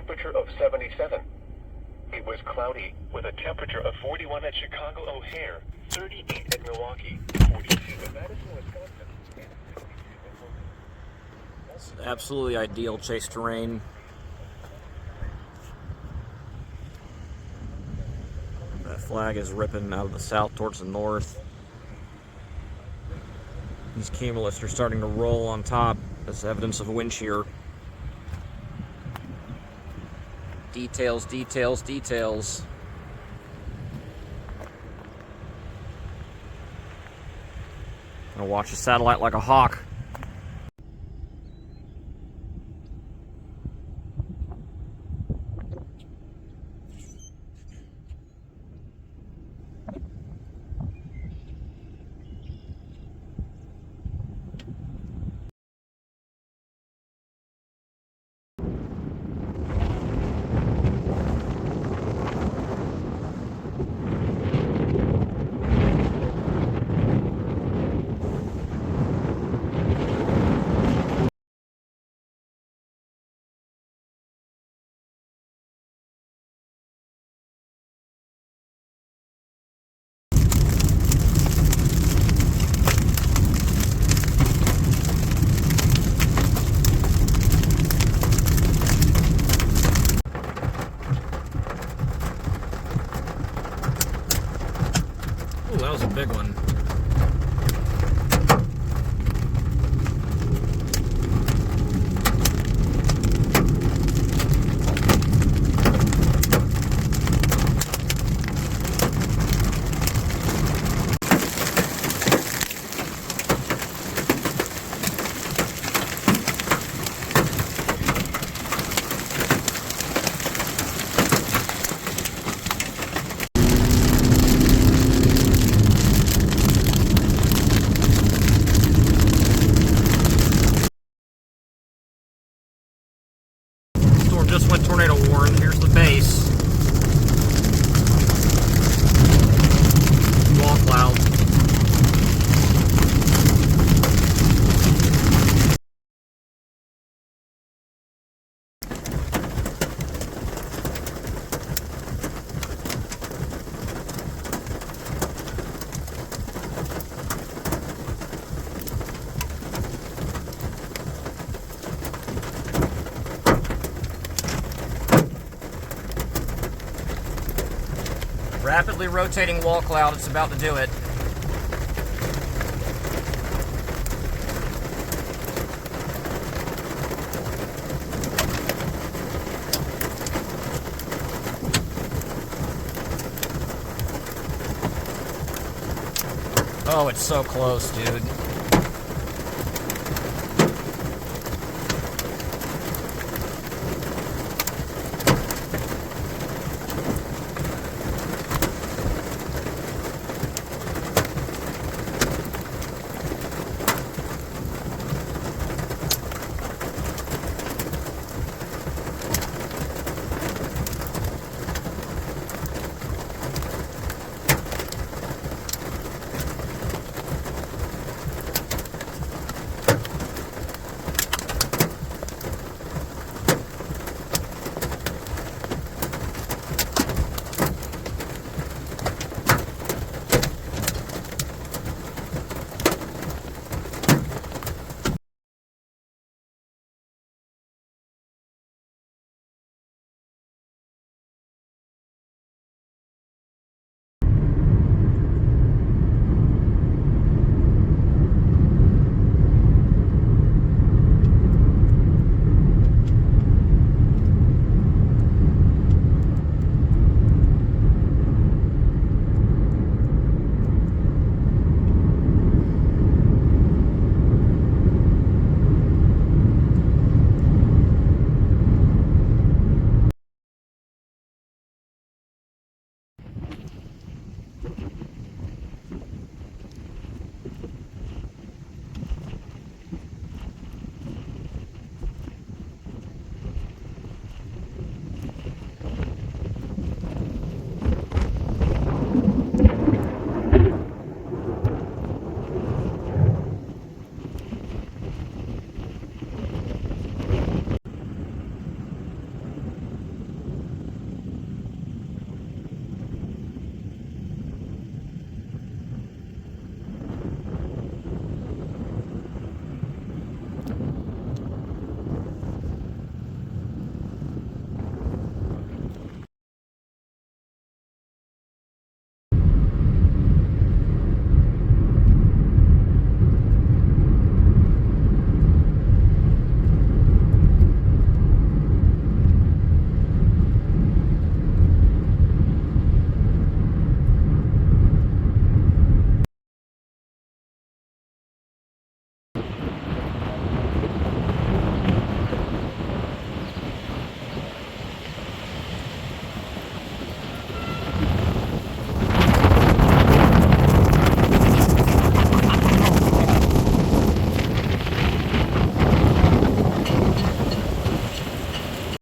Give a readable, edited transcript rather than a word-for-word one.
temperature of 77. It was cloudy with a temperature of 41 at Chicago O'Hare, 38 at Milwaukee, 42 at Madison, Wisconsin, and 52 at Logan. It's absolutely ideal chase terrain. That flag is ripping out of the south towards the north. These cumulus are starting to roll on top as evidence of wind shear. Details, details, details. Gonna watch the satellite like a hawk. Ooh, that was a big one. Storm just went tornado warning. Here's the base. Wall cloud. Rapidly rotating wall cloud, it's about to do it. Oh, it's so close, dude.